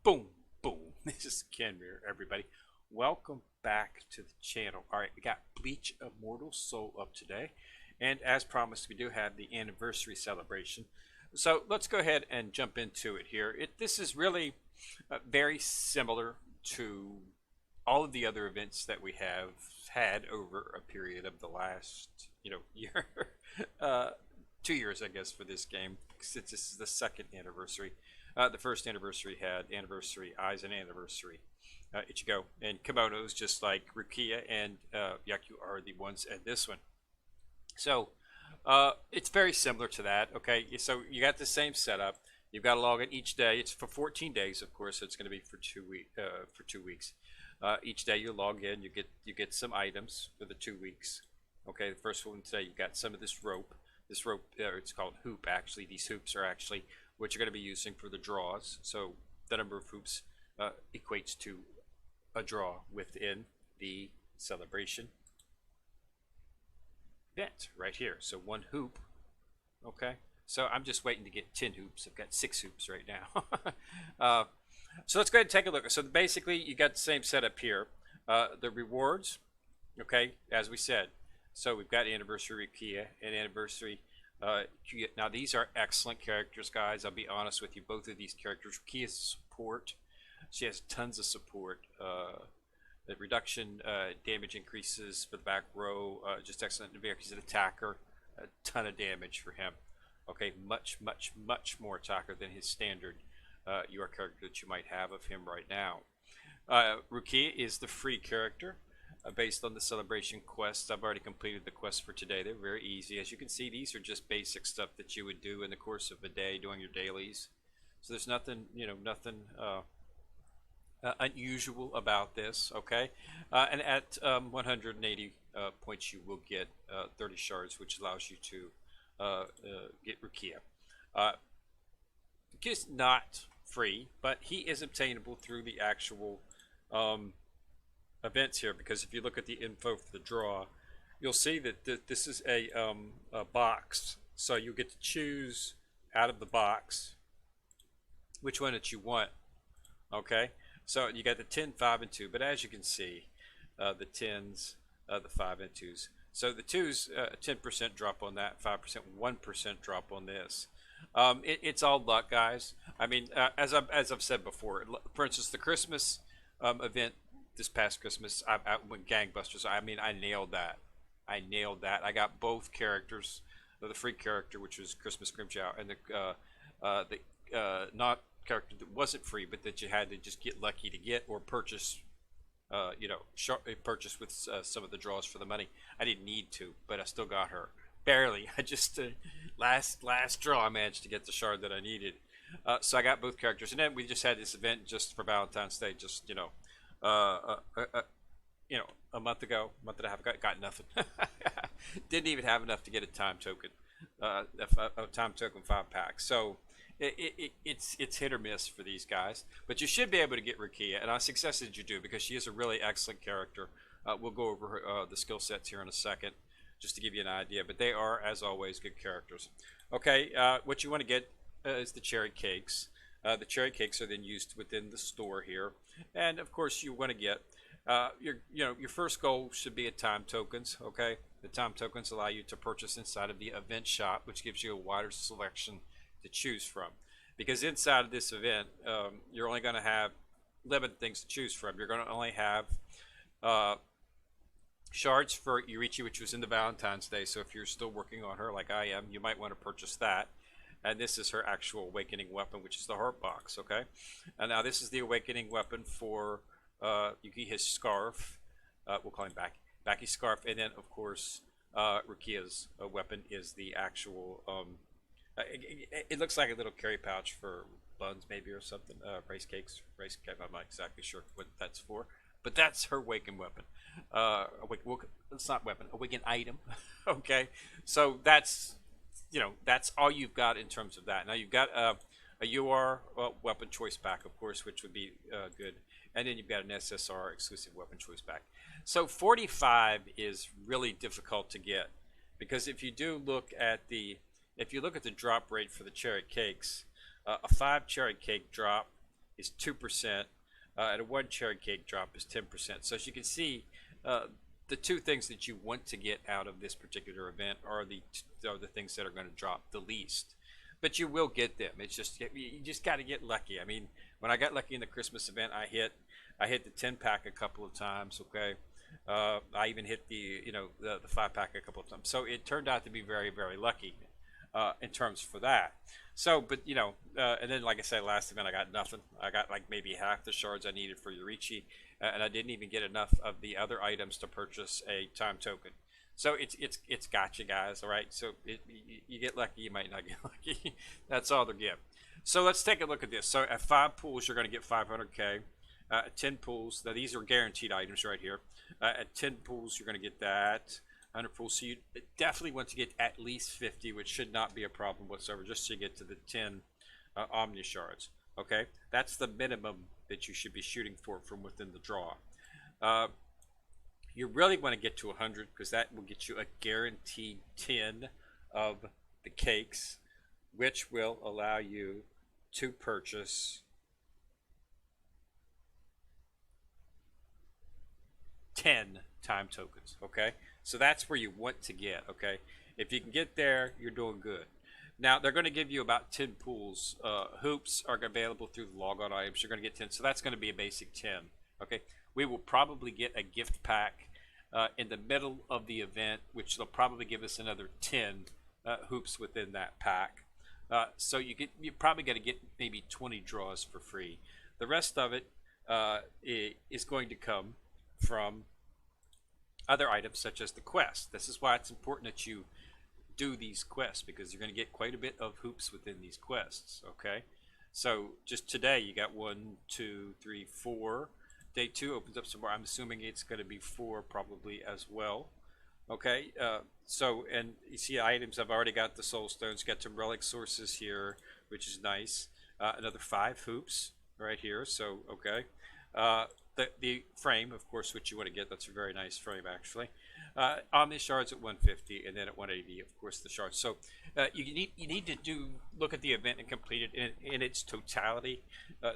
Boom, boom. This is Ken here, everybody. Welcome back to the channel. All right, we got Bleach Immortal Soul up today. And as promised, we do have the anniversary celebration. So let's go ahead and jump into it here. This is really very similar to all of the other events that we have had over a period of the last, year. 2 years, I guess, for this game, since this is the second anniversary. The first anniversary had Anniversary, Eyes and Anniversary, Ichigo, and Kimonos, just like Rukia and Yaku are the ones at this one. So it's very similar to that. Okay, so you got the same setup. You've got to log in each day. It's for 14 days, of course. So it's going to be for 2 weeks. Each day you log in, you get some items for the 2 weeks. Okay, the first one today you got some of this rope. This rope, it's called hoop. Actually, these hoops are actually what you're going to be using for the draws. So the number of hoops equates to a draw within the celebration event right here. So one hoop. Okay, so I'm just waiting to get 10 hoops. I've got 6 hoops right now. So let's go ahead and take a look. So basically, you got the same setup here. The rewards, okay, as we said. So we've got Anniversary Rukia and Anniversary Rukia. Now these are excellent characters, guys. I'll be honest with you. Both of these characters. Rukia's support. She has tons of support. The reduction damage increases for the back row. Just excellent. He's an attacker. A ton of damage for him. Okay, much more attacker than his standard UR character that you might have of him right now. Rukia is the free character. Based on the celebration quests. I've already completed the quests for today. They're very easy. As you can see, these are just basic stuff that you would do in the course of a day doing your dailies. So there's nothing, nothing unusual about this, okay? And at 180 points, you will get 30 shards, which allows you to get Rukia. Rukia's not free, but he is obtainable through the actual events here, because if you look at the info for the draw, you'll see that this is a box, so you get to choose out of the box which one that you want. Okay, so you got the 10, 5, and 2, but as you can see, the 10s, the 5 and 2s. So the 2s, 10% drop on that, 5%, 1% drop on this. It's all luck, guys. I mean, as I've said before, for instance, the Christmas event this past Christmas, I went gangbusters. I mean, I nailed that. I got both characters, the free character, which was Christmas Grimchow, and the not character that wasn't free, but that you had to just get lucky to get or purchase. Purchase with some of the draws for the money. I didn't need to, but I still got her barely. I just last draw, I managed to get the shard that I needed. So I got both characters, and then we just had this event just for Valentine's Day. Just a month ago, month and a half ago, got nothing. Didn't even have enough to get a time token, a time token 5-pack. So it's hit or miss for these guys, but you should be able to get Rukia, and I suggest that you do, because she is a really excellent character. We'll go over the skill sets here in a second, just to give you an idea, but they are, as always, good characters. Okay, what you want to get is the cherry cakes. The cherry cakes are then used within the store here, and of course you want to get your first goal should be at time tokens. Okay, the time tokens allow you to purchase inside of the event shop, which gives you a wider selection to choose from. Because inside of this event, you're only going to have limited things to choose from. You're going to only have shards for Yurichi, which was in the Valentine's Day. So if you're still working on her like I am, you might want to purchase that. And this is her actual awakening weapon, which is the heart box. Okay, and now this is the awakening weapon for Yuki's scarf. We'll call him Baki's scarf, and then of course Rukia's weapon is the actual. It looks like a little carry pouch for buns, maybe, or something. Rice cakes. I'm not exactly sure what that's for, but that's her awakened weapon. It's not weapon. Awakened item. Okay, so that's. That's all you've got in terms of that. Now you've got a UR weapon choice pack, of course, which would be good, and then you've got an SSR exclusive weapon choice pack. So 45 is really difficult to get, because if you look at the drop rate for the cherry cakes, a 5 cherry cake drop is 2%, and a 1 cherry cake drop is 10%. So as you can see, the two things that you want to get out of this particular event are the things that are going to drop the least. But you will get them. It's just you just got to get lucky. I mean, when I got lucky in the Christmas event, I hit the 10 pack a couple of times. Okay, I even hit the 5 pack a couple of times. So it turned out to be very, very lucky in terms for that. So, but and then like I said, last event I got nothing. I got like maybe half the shards I needed for Yorichi, and I didn't even get enough of the other items to purchase a time token. So it's gotcha, guys. All right. So you get lucky, you might not get lucky. That's all they're giving. So let's take a look at this. So at 5 pools, you're going to get 500k. At 10 pools, now these are guaranteed items right here. At 10 pools, you're going to get that. 100 pools, so you definitely want to get at least 50, which should not be a problem whatsoever, just to get to the 10 Omni shards. Okay, that's the minimum that you should be shooting for from within the draw. You really want to get to 100 because that will get you a guaranteed 10 of the cakes, which will allow you to purchase 10 time tokens. Okay, so that's where you want to get. Okay, if you can get there, you're doing good. Now they're going to give you about 10 pools. Hoops are available through the logon items. You're going to get 10, so that's going to be a basic 10. Okay, we will probably get a gift pack in the middle of the event, which they'll probably give us another 10 hoops within that pack. So you're probably going to get maybe 20 draws for free. The rest of it is going to come from other items such as the quest. This is why it's important that you do these quests, because you're going to get quite a bit of hoops within these quests. Okay, so just today you got 1, 2, 3, 4. Day 2 opens up some more. I'm assuming it's going to be 4 probably as well. Okay, so and you see items. I've already got the soul stones. Got some relic sources here, which is nice. Another 5 hoops right here. So okay, the frame, of course, which you want to get. That's a very nice frame, actually. Omni shards at 150, and then at 180, of course, the shards. So you need to look at the event and complete it in its totality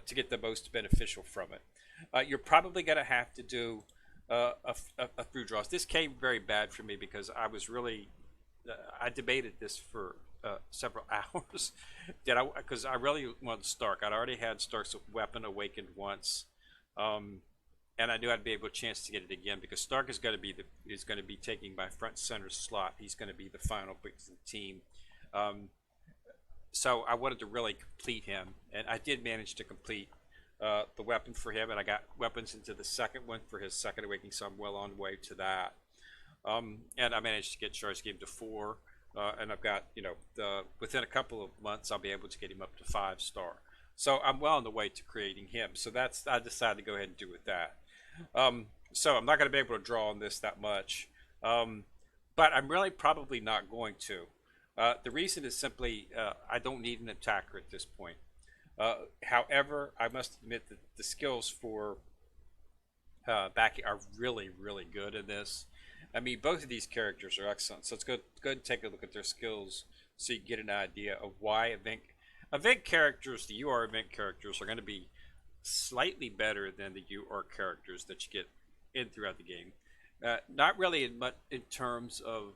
to get the most beneficial from it. You're probably going to have to do a through draws. This came very bad for me because I was really I debated this for several hours. Because I really wanted Stark. I'd already had Stark's weapon awakened once. And I knew I'd be able to chance to get it again because Stark is going to be taking my front center slot. He's going to be the final pick of the team. So I wanted to really complete him, and I did manage to complete the weapon for him, and I got weapons into the second one for his second awakening, so I'm well on the way to that. And I managed to get Charge Game to 4, and I've got within a couple of months I'll be able to get him up to 5-star. So I'm well on the way to creating him. So I decided to go ahead and do with that. So I'm not going to be able to draw on this that much, but I'm really probably not going to. The reason is simply I don't need an attacker at this point. However, I must admit that the skills for backing are really, really good in this. I mean, both of these characters are excellent. So let's go ahead and take a look at their skills so you can get an idea of why event characters, the UR event characters, are going to be slightly better than the UR characters that you get in throughout the game. Not really in terms of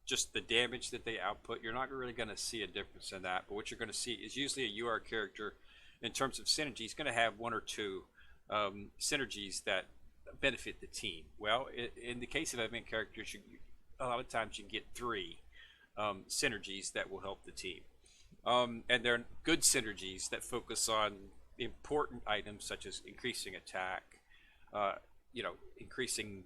just the damage that they output. You're not really going to see a difference in that. But what you're going to see is usually a UR character, in terms of synergy, is going to have 1 or 2 synergies that benefit the team. Well, in the case of event characters, a lot of times you get 3 synergies that will help the team. And they're good synergies that focus on important items such as increasing attack, increasing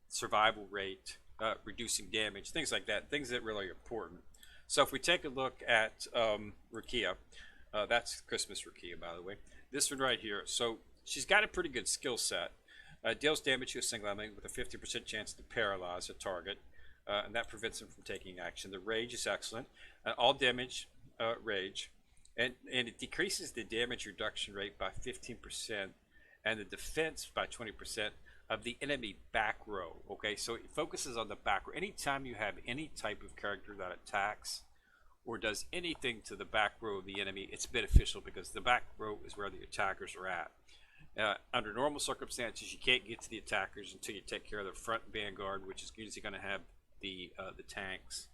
survival rate, reducing damage, things like that, things that really are important. So if we take a look at Rukia, that's Christmas Rukia, by the way. This one right here, so she's got a pretty good skill set. Deals damage to a single enemy with a 50% chance to paralyze a target, and that prevents him from taking action. The rage is excellent. All damage rage, and it decreases the damage reduction rate by 15% and the defense by 20% of the enemy back row. Okay, so it focuses on the back row. Anytime you have any type of character that attacks or does anything to the back row of the enemy, it's beneficial because the back row is where the attackers are at. Under normal circumstances, you can't get to the attackers until you take care of the front vanguard, which is usually going to have the tanks.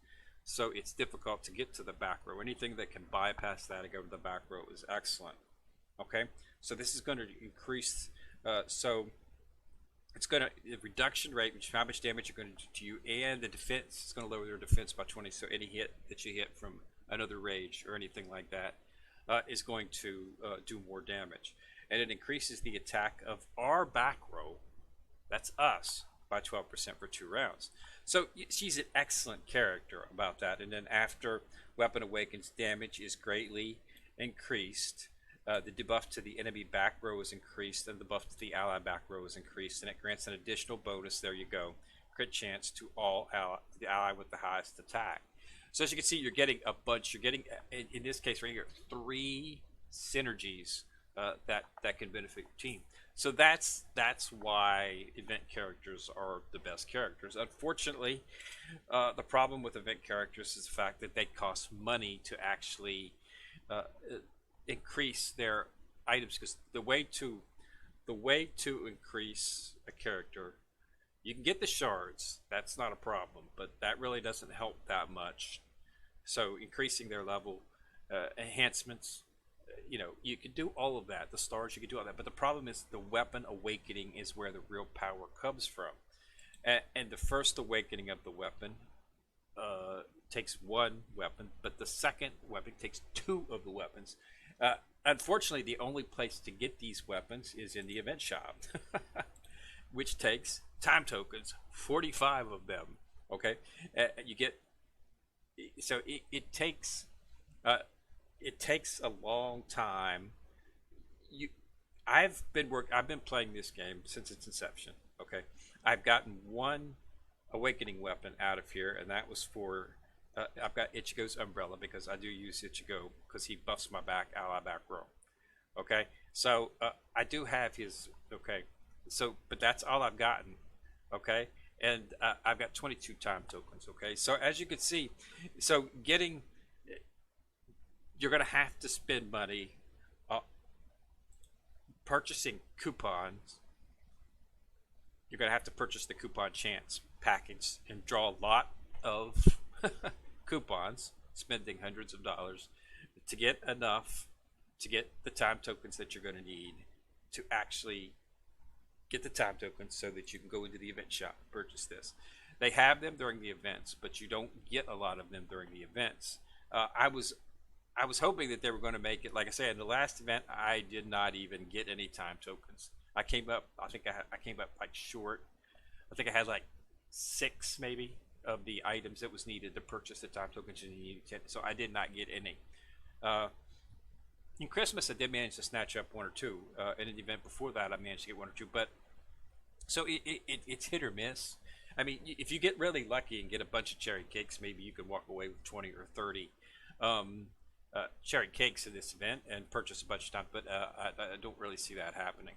So it's difficult to get to the back row. Anything that can bypass that and go to the back row is excellent. Okay, so this is going to increase. So it's going to the reduction rate, which is how much damage you're going to do to you, and the defense is going to lower their defense by 20. So any hit that you hit from another rage or anything like that is going to do more damage. And it increases the attack of our back row, that's us, by 12% for 2 rounds. So she's an excellent character about that. And then after Weapon Awakens, damage is greatly increased. The debuff to the enemy back row is increased, and the buff to the ally back row is increased, and it grants an additional bonus. There you go, crit chance to all the ally with the highest attack. So as you can see, you're getting a bunch. You're getting, in this case right here, 3 synergies that can benefit your team. So that's why event characters are the best characters. Unfortunately, the problem with event characters is the fact that they cost money to actually increase their items, because the way to increase a character, you can get the shards, that's not a problem, but that really doesn't help that much. So increasing their level, enhancements, you can do all of that. The stars, you can do all that, but the problem is the weapon awakening is where the real power comes from, and the first awakening of the weapon takes 1 weapon, but the second weapon takes 2 of the weapons. Unfortunately, the only place to get these weapons is in the event shop, which takes time tokens, 45 of them. Okay, you get, so it takes a long time. I've been playing this game since its inception. Okay, I've gotten 1 awakening weapon out of here, and that was for I've got Ichigo's umbrella, because I do use Ichigo because he buffs my ally back row. Okay, so I do have his. Okay, so but that's all I've gotten. Okay, and I've got 22 time tokens. Okay, so as you can see, so you're gonna have to spend money purchasing coupons. You're gonna have to purchase the coupon chance package and draw a lot of coupons, spending hundreds of dollars to get enough to get the time tokens that you're going to need to actually get the time tokens so that you can go into the event shop and purchase this. They have them during the events, but you don't get a lot of them during the events. I was hoping that they were going to make it, like I said, in the last event I did not even get any time tokens. I came up, I think I came up like short. I think I had like 6 maybe of the items that was needed to purchase the time tokens, and you needed 10, so I did not get any. In Christmas I did manage to snatch up 1 or 2. In an event before that I managed to get 1 or 2, but so it's hit or miss. I mean, if you get really lucky and get a bunch of cherry cakes, maybe you can walk away with 20 or 30 cherry cakes in this event and purchase a bunch of time, but I don't really see that happening.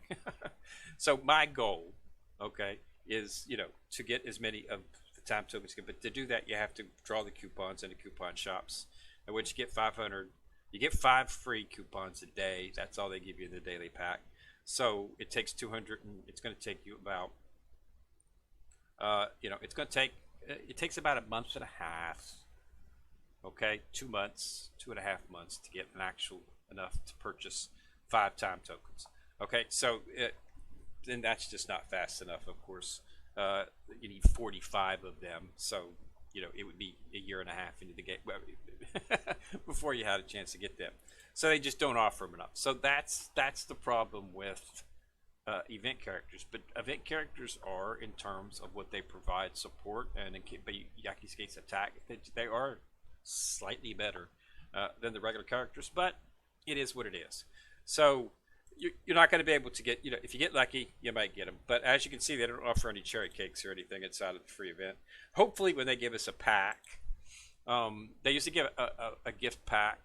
So my goal, okay, is to get as many of the time tokens, but to do that you have to draw the coupons in the coupon shops, in which you get 500. You get 5 free coupons a day. That's all they give you in the daily pack. So it takes 200, and it's going to take you about it takes about a month and a half. Okay, 2 months, 2.5 months to get an actual enough to purchase 5 time tokens. Okay, so then that's just not fast enough. Of course, you need 45 of them. So it would be a year and a half into the game before you had a chance to get them. So they just don't offer them enough. So that's the problem with event characters. But event characters are, in terms of what they provide support and Yaki's attack, they are slightly better than the regular characters, but it is what it is. So you're not going to be able to get, if you get lucky, you might get them. But as you can see, they don't offer any cherry cakes or anything inside of the free event. Hopefully, when they give us a pack, they usually give a gift pack,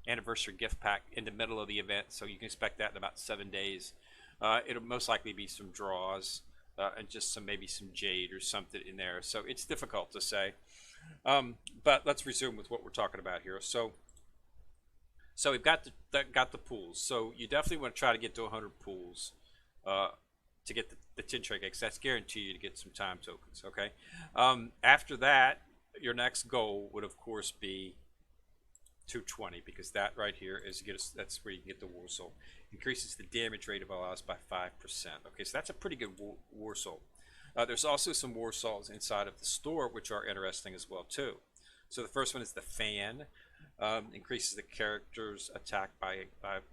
anniversary gift pack, in the middle of the event, so you can expect that in about 7 days. It'll most likely be some draws and just maybe some jade or something in there. So it's difficult to say. But let's resume with what we're talking about here. So we've got the pools. So you definitely want to try to get to 100 pools uh, to get the 10 trade gigs. That's guaranteed you to get some time tokens. Okay. After that, your next goal would of course be 220 because that right here is that's where you can get the war soul. Increases the damage rate of allies by 5%. Okay, so that's a pretty good war soul. There's also some war souls inside of the store which are interesting as well too. So the first one is the fan. Increases the character's attack by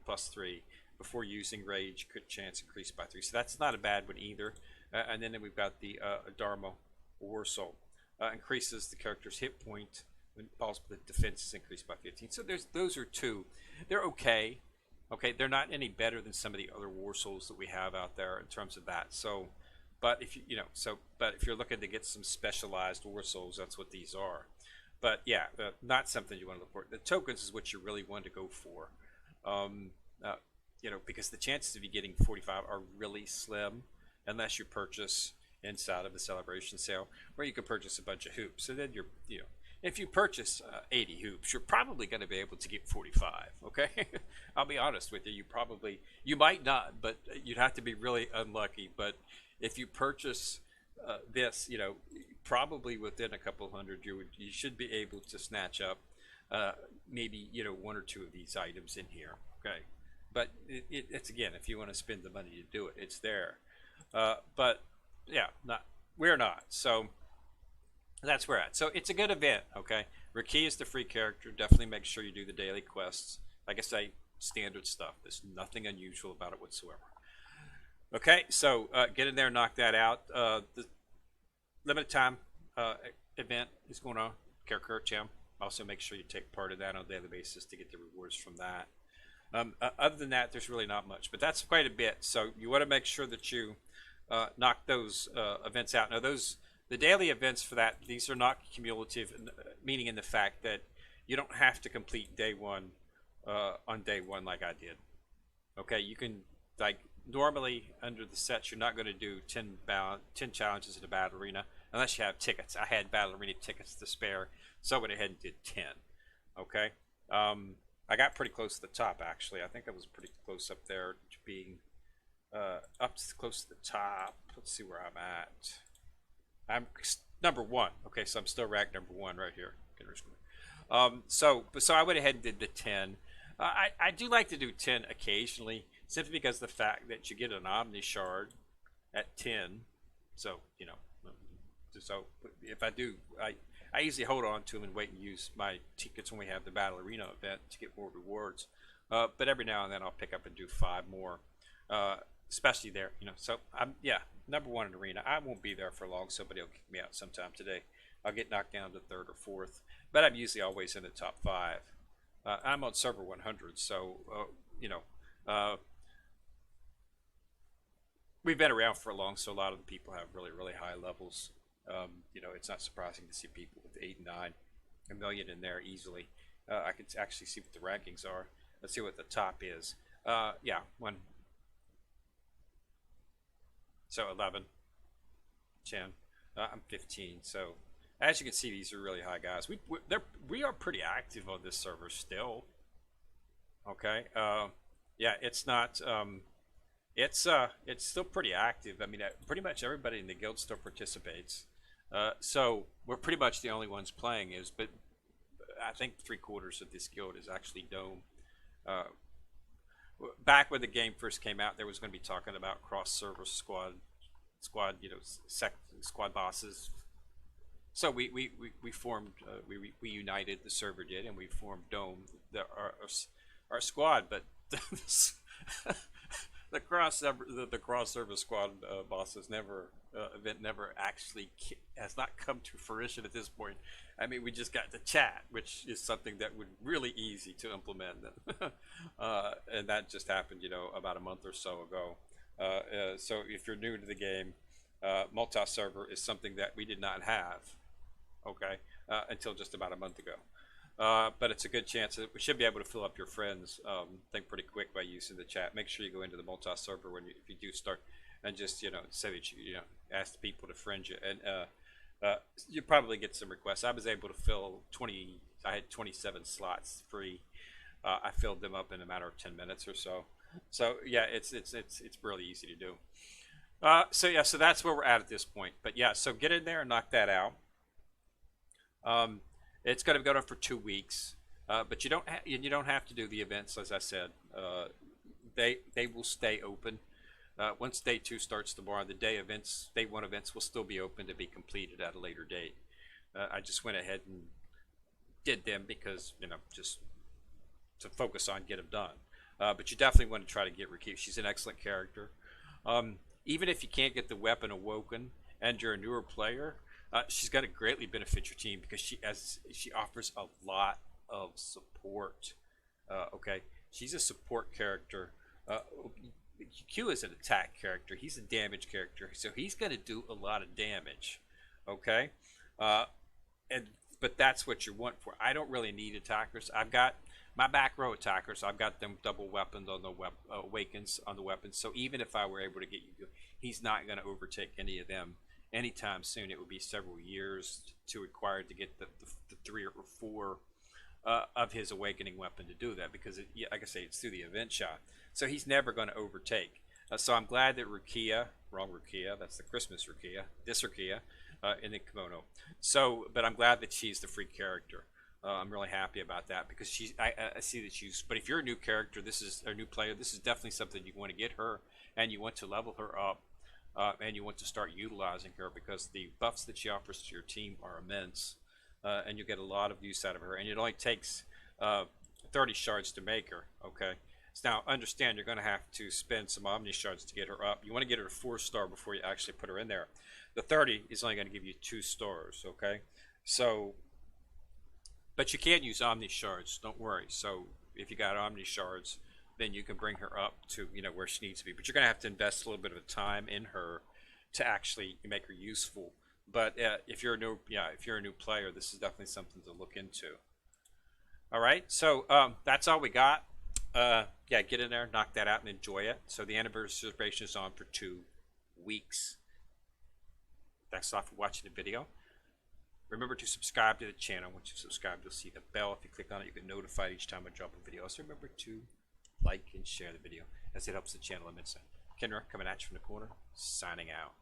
+3 before using rage. Crit chance increased by 3. So that's not a bad one either. And then we've got the Dharma War Soul. Increases the character's hit point when the defense is increased by 15. So those are two. They're okay. Okay, they're not any better than some of the other War Souls that we have out there in terms of that. So, but if but if you're looking to get some specialized War Souls, that's what these are. But yeah, not something you want to look for. The tokens is what you really want to go for, um, uh, because the chances of you getting 45 are really slim unless you purchase inside of the celebration sale, where you can purchase a bunch of hoops. So then if you purchase 80 hoops, you're probably going to be able to get 45. Okay, I'll be honest with you. You might not, but you'd have to be really unlucky. But if you purchase this, probably within a couple hundred, you should be able to snatch up maybe one or two of these items in here. Okay, but it's again, if you want to spend the money to do it, it's there. But yeah, we're not. So that's where we're at. So it's a good event. Okay, Rukia is the free character. Definitely make sure you do the daily quests. Like I say, standard stuff. There's nothing unusual about it whatsoever. Okay, so get in there, knock that out. The limited time event is going on. Character Jam. Also, make sure you take part of that on a daily basis to get the rewards from that. Other than that, there's really not much, but that's quite a bit. So you want to make sure that you knock those events out. Now, the daily events for that, these are not cumulative, meaning in the fact that you don't have to complete day one on day one like I did. Okay, you can normally under the sets you're not going to do 10 challenges in a battle arena unless you have tickets. I had battle arena tickets to spare, so I went ahead and did 10. Okay, I got pretty close to the top actually. I think I was pretty close up there to being up close to the top. Let's see where I'm at. I'm number 1. Okay, so I'm still ranked number 1 right here. So I went ahead and did the 10. I do like to do 10 occasionally, simply because of the fact that you get an Omni Shard at 10. So so if I do, I usually hold on to them and wait and use my tickets when we have the Battle Arena event to get more rewards. But every now and then I'll pick up and do 5 more, especially there. So I'm number 1 in Arena. I won't be there for long. Somebody will kick me out sometime today. I'll get knocked down to 3rd or 4th, but I'm usually always in the top 5. I'm on server 100, so we've been around for long, so a lot of the people have really, really high levels. It's not surprising to see people with 8 and 9, a million in there easily. I can actually see what the rankings are. Let's see what the top is. One. So 11, 10. I'm 15. So as you can see, these are really high guys. We are pretty active on this server still. Okay. It's not. It's still pretty active. I mean, pretty much everybody in the guild still participates. So we're pretty much the only ones playing. But I think 3/4 of this guild is actually Dome. Back when the game first came out, there was going to be talking about cross-server squad, squad bosses. So we formed, we united. The server did, and we formed Dome, our squad. But the cross-server squad bosses event never actually has not come to fruition at this point. I mean, we just got the chat, which is something that would really easy to implement, and that just happened, about a month or so ago. So if you're new to the game, multi-server is something that we did not have, okay, until just about a month ago. But it's a good chance that we should be able to fill up your friends thing pretty quick by using the chat. Make sure you go into the multi-server if you do start, and just say that you ask the people to friend you. And Uh, you probably get some requests. I was able to fill 20. I had 27 slots free. I filled them up in a matter of 10 minutes or so. So yeah, it's really easy to do. So yeah, so that's where we're at this point. But yeah, so get in there and knock that out. Um, it's going to go on for 2 weeks, but you don't have to do the events, as I said. They will stay open. Once day two starts tomorrow, day one events will still be open to be completed at a later date. I just went ahead and did them because just to focus on get them done. But you definitely want to try to get Rukia. She's an excellent character. Even if you can't get the weapon awoken and you're a newer player, she's going to greatly benefit your team because she offers a lot of support. Okay, she's a support character. Q is an attack character. He's a damage character, so he's going to do a lot of damage. Okay, uh, and but that's what you want for. I don't really need attackers. I've got my back row attackers. I've got them double weaponed on the awakens on the weapons. So even if I were able to get you, he's not going to overtake any of them anytime soon. It would be several years to require to get the 3 or 4 of his awakening weapon to do that because, like I say, it's through the event shot. So he's never going to overtake. So I'm glad that Rukia, wrong Rukia, that's the Christmas Rukia, this Rukia, in the kimono. So, but I'm glad that she's the free character. I'm really happy about that because I see that she's. But if you're a new character, this is a new player. This is definitely something you want to get her, and you want to level her up, and you want to start utilizing her because the buffs that she offers to your team are immense, and you get a lot of use out of her. And it only takes 30 shards to make her. Okay. So now understand you're going to have to spend some Omni shards to get her up. You want to get her to 4-star before you actually put her in there. The 30 is only going to give you 2 stars. Okay. So. But you can use Omni shards, don't worry. So if you got Omni shards, then you can bring her up to where she needs to be. But you're going to have to invest a little bit of time in her to actually make her useful. But if you're a new player, this is definitely something to look into. All right, so that's all we got. Yeah, get in there, knock that out, and enjoy it. So the anniversary celebration is on for 2 weeks. Thanks a lot for watching the video. Remember to subscribe to the channel. Once you subscribe, you'll see the bell. If you click on it, you get notified each time I drop a video. Also, remember to like and share the video as it helps the channel immensely. Kenra coming at you from the corner, signing out.